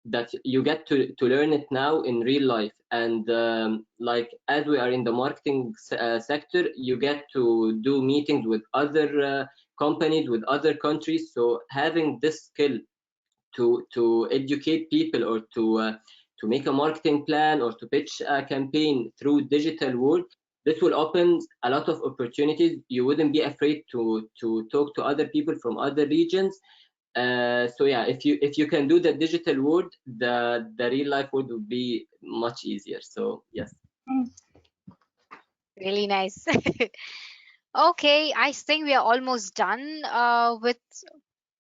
that you get to learn it now in real life. And like as we are in the marketing sector, you get to do meetings with other companies, with other countries. So having this skill to educate people, or to make a marketing plan, or to pitch a campaign through digital world, this will open a lot of opportunities. You wouldn't be afraid to talk to other people from other regions. So yeah, if you can do the digital world, the real life world would be much easier. So yes. Really nice. Okay, I think we are almost done with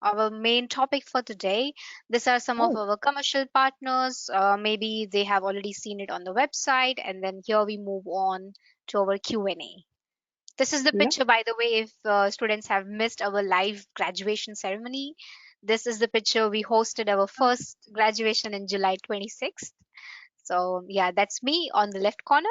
our main topic for today. These are some of Oh, our commercial partners. Maybe they have already seen it on the website, and then here we move on to our Q&A. This is the love. picture, by the way, if students have missed our live graduation ceremony. This is the picture we hosted our first graduation in July 26th. So yeah, that's me on the left corner.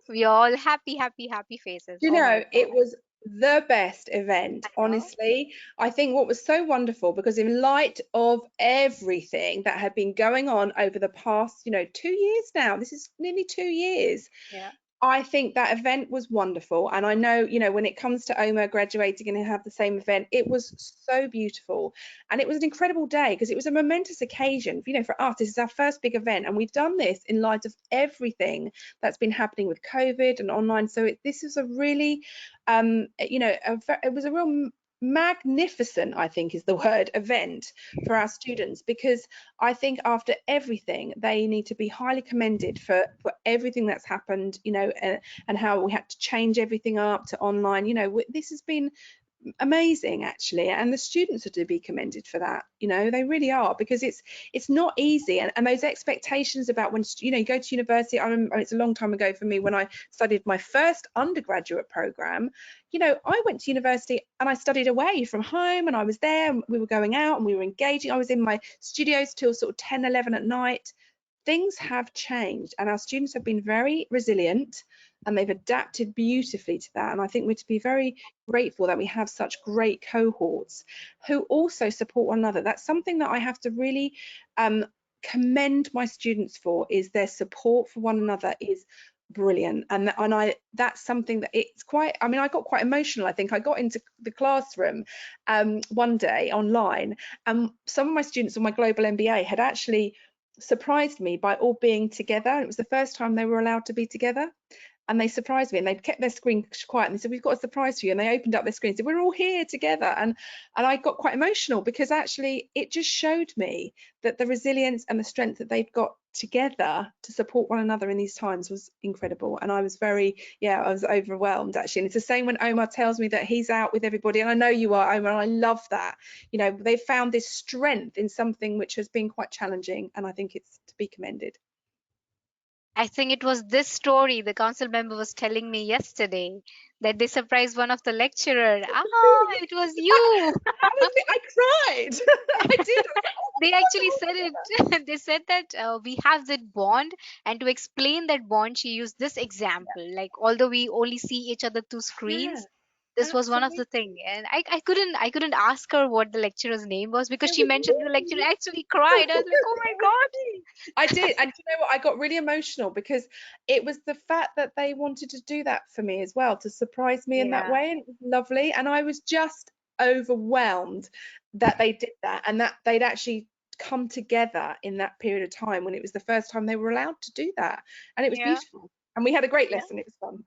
We are all happy, happy, happy faces. You Oh my know, it God. was the best event, I know. honestly. I think what was so wonderful, because in light of everything that had been going on over the past, 2 years now, this is nearly 2 years. Yeah. I think that event was wonderful. And I know, when it comes to Omar graduating and have the same event, it was so beautiful. And it was an incredible day, because it was a momentous occasion. For us, this is our first big event. And we've done this in light of everything that's been happening with COVID and online. So this is a really, it was a real magnificent, I think is the word, event for our students, because I think after everything, they need to be highly commended for everything that's happened, and how we had to change everything up to online. This has been amazing, actually, and the students are to be commended for that. They really are, because it's not easy, and those expectations about when you go to university. I remember, it's a long time ago for me, when I studied my first undergraduate program. I went to university and I studied away from home, and I was there, and we were going out and we were engaging. I was in my studios till sort of 10, 11 at night. Things have changed, and our students have been very resilient, and they've adapted beautifully to that. And I think we're to be very grateful that we have such great cohorts who also support one another. That's something that I have to really commend my students for, is their support for one another is brilliant. And that's something that it's quite, I got quite emotional. I think I got into the classroom one day online, and some of my students on my global MBA had actually surprised me by all being together. It was the first time they were allowed to be together, and they surprised me, and they'd kept their screen quiet, and they said, "We've got a surprise for you," and they opened up their screen and said, "We're all here together." And I got quite emotional, because actually it just showed me that the resilience and the strength that they've got together to support one another in these times was incredible. And I was I was overwhelmed, actually. And it's the same when Omar tells me that he's out with everybody, and I know you are, Omar, and I love that. They've found this strength in something which has been quite challenging, and I think it's to be commended. I think it was this story the council member was telling me yesterday, that they surprised one of the lecturer. Ah, it was you. Honestly, I cried. I did. I was like, "Oh They my God, actually they're all said together." it. They said that we have that bond, and to explain that bond, she used this example. Like, although we only see each other through Yeah, screens, this was one of absolutely. the thing. And I couldn't ask her what the lecturer's name was, because It she was mentioned the lecturer me. actually cried. I was like, oh my It was God. me. I did. And you know what? I got really emotional, because it was the fact that they wanted to do that for me as well, to surprise me in that Yeah. way. And it was lovely. And I was just overwhelmed that they did that, and that they'd actually come together in that period of time, when it was the first time they were allowed to do that. And it was Yeah. beautiful. And we had a great Yeah. lesson. It was fun.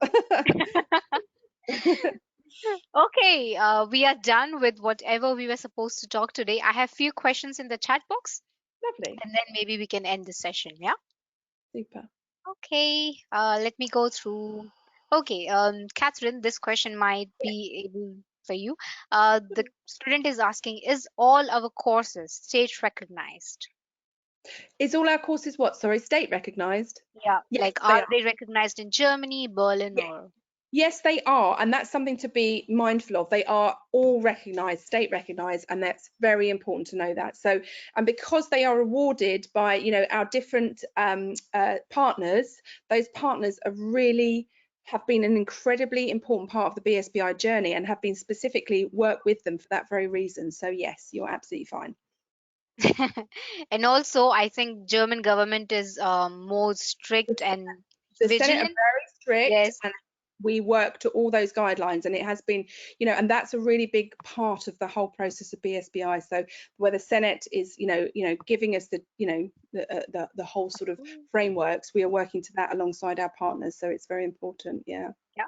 Okay, we are done with whatever we were supposed to talk today. I have few questions in the chat box, Lovely. and then maybe we can end the session. Yeah. Super. Okay. Let me go through. Okay. Catherine, this question might be able for you. The student is asking, is all our courses state recognized? Is all our courses what? Sorry, state recognised? Yeah. Yes, Like, they are are. they recognized in Germany, Berlin, Yes. or? Yes, they are, and that's something to be mindful of. They are all recognised, state recognised, and that's very important to know that. So, and because they are awarded by, our different partners, those partners are really have been an incredibly important part of the BSBI journey and have been specifically worked with them for that very reason. So yes, you're absolutely fine. And also, I think German government is more strict and The Senate are vigilant. very strict, Yes. and we work to all those guidelines, and it has been, and that's a really big part of the whole process of BSBI. So where the Senate is, giving us the whole sort of frameworks, we are working to that alongside our partners. So it's very important. Yeah. Yeah.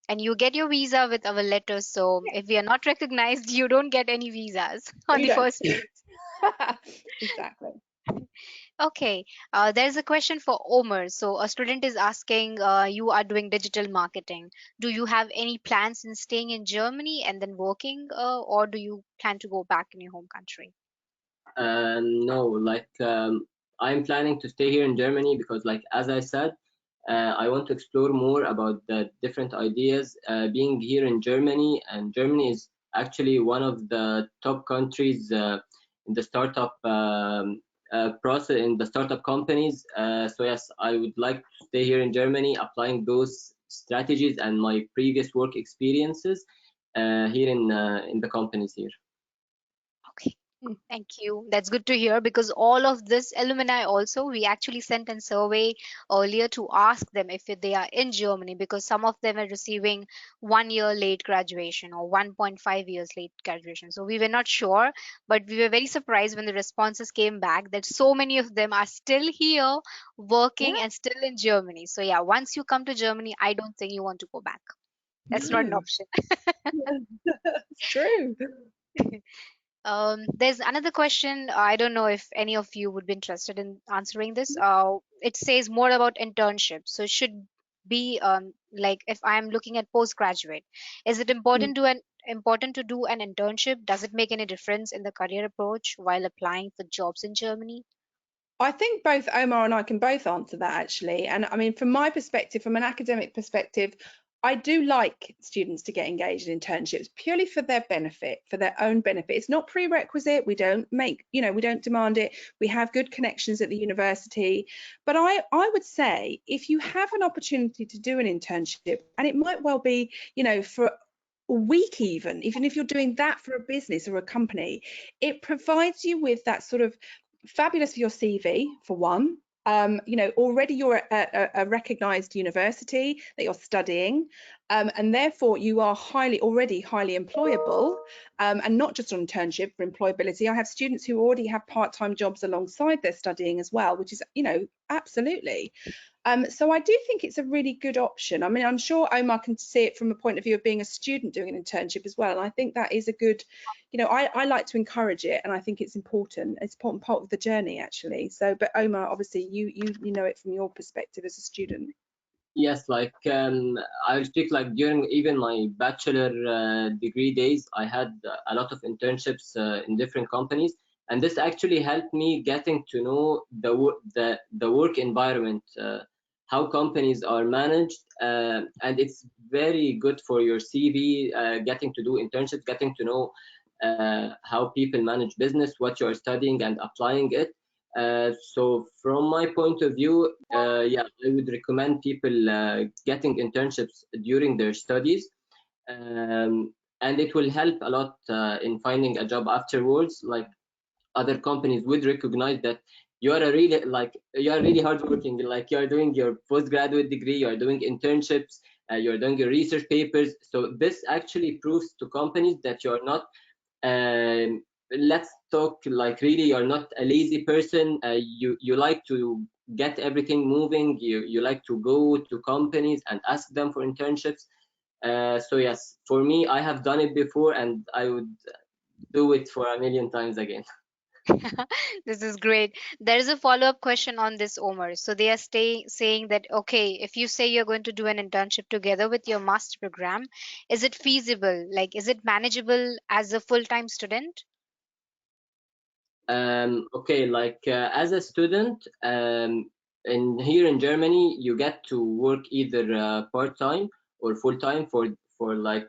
And you get your visa with our letters. So if we are not recognized, you don't get any visas on You the don't. first place. Exactly. Okay, there's a question for Omar. So a student is asking, you are doing digital marketing. Do you have any plans in staying in Germany and then working, or do you plan to go back in your home country? No, I'm planning to stay here in Germany because, like as I said, I want to explore more about the different ideas. Being here in Germany, and Germany is actually one of the top countries in the startup process, in the startup companies. So yes, I would like to stay here in Germany, applying those strategies and my previous work experiences here in the companies here. Okay. Thank you. That's good to hear because all of this alumni also, we actually sent a survey earlier to ask them if they are in Germany because some of them are receiving 1 year late graduation or 1.5 years late graduation. So we were not sure, but we were very surprised when the responses came back that so many of them are still here working Yeah. and still in Germany. So yeah, once you come to Germany, I don't think you want to go back. That's not an No. option. It's true. There's another question. I don't know if any of you would be interested in answering this. It says more about internships. So it should be like if I'm looking at postgraduate, is it important to do an internship? Does it make any difference in the career approach while applying for jobs in Germany? I think both Omar and I can both answer that actually. And I mean, from my perspective, from an academic perspective, I do like students to get engaged in internships purely for their benefit, for their own benefit. It's not prerequisite. We don't we don't demand it. We have good connections at the university. But I would say if you have an opportunity to do an internship, and it might well be, for a week even if you're doing that for a business or a company, it provides you with that sort of fabulous for your CV for one. Already you're at a recognised university that you're studying, and therefore you are already highly employable, and not just on internship for employability. I have students who already have part-time jobs alongside their studying as well, which is, absolutely. So I do think it's a really good option. I mean, I'm sure Omar can see it from a point of view of being a student doing an internship as well. And I think that is a good, I like to encourage it, and I think it's important. It's important part of the journey actually. So, but Omar, obviously you know it from your perspective as a student. Yes, I'll speak like during even my bachelor degree days, I had a lot of internships in different companies, and this actually helped me getting to know the work environment, how companies are managed, and it's very good for your CV, getting to do internships, getting to know how people manage business, what you're studying, and applying it. So from my point of view, yeah, I would recommend people getting internships during their studies, and it will help a lot in finding a job afterwards. Like other companies would recognize that you're really hardworking. Like you're doing your postgraduate degree, you're doing internships, you're doing your research papers. So this actually proves to companies that you're not let's talk like really you're not a lazy person. You like to get everything moving. You like to go to companies and ask them for internships. So yes, for me, I have done it before, and I would do it for a million times again. This is great. There is a follow-up question on this, Omar. So they are saying that, okay, if you say you're going to do an internship together with your master program, is it feasible? Like, is it manageable as a full-time student? Okay, as a student, here in Germany, you get to work either part-time or full-time for like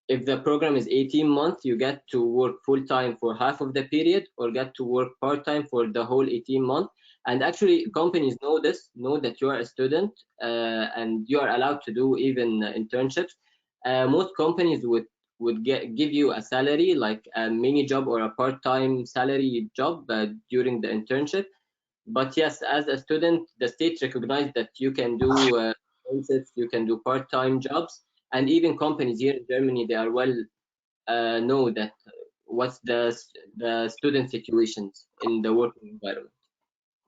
if the program is 18 months, you get to work full-time for half of the period or get to work part-time for the whole 18 months. And actually, companies know this, know that you are a student, and you are allowed to do even internships. Most companies would give you a salary, like a mini job or a part-time salary job during the internship. But yes, as a student, the state recognized that you can do internships, you can do part-time jobs, and even companies here in Germany, they are well know that what's the student situations in the working environment.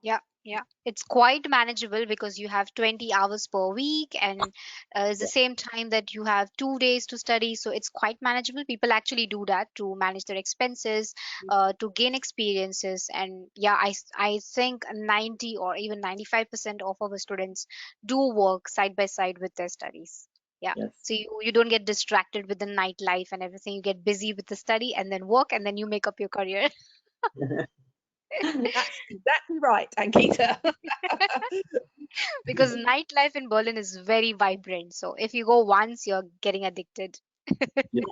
Yeah, yeah. It's quite manageable because you have 20 hours per week, and it's the Yeah. same time that you have 2 days to study. So it's quite manageable. People actually do that to manage their expenses, to gain experiences. And yeah, I think 90 or even 95% of our students do work side by side with their studies. Yeah. Yes. So you don't get distracted with the nightlife and everything. You get busy with the study and then work, and then you make up your career. That's exactly right, Ankita. Because nightlife in Berlin is very vibrant. So if you go once, you're getting addicted. Yeah.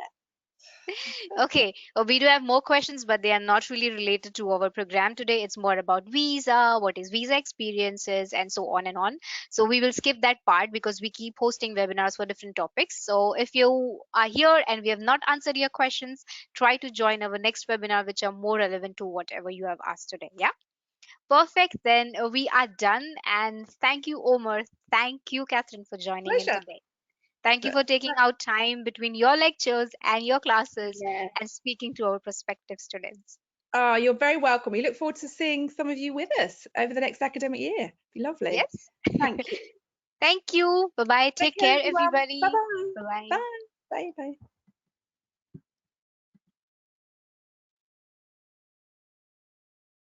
Okay, we do have more questions, but they are not really related to our program today. It's more about visa, what is visa experiences, and so on and on. So we will skip that part because we keep hosting webinars for different topics. So if you are here and we have not answered your questions, try to join our next webinar, which are more relevant to whatever you have asked today. Yeah. Perfect. Then we are done. And thank you, Omar. Thank you, Catherine, for joining in Pleasure. today. Thank you for taking out time between your lectures and your classes Yeah. and speaking to our prospective students. Oh, you're very welcome. We look forward to seeing some of you with us over the next academic year. Be lovely. Yes. Thank you. Thank you. Bye bye. Take Take care, care, everyone. everybody. Bye-bye. Bye bye. Bye. Bye. Bye.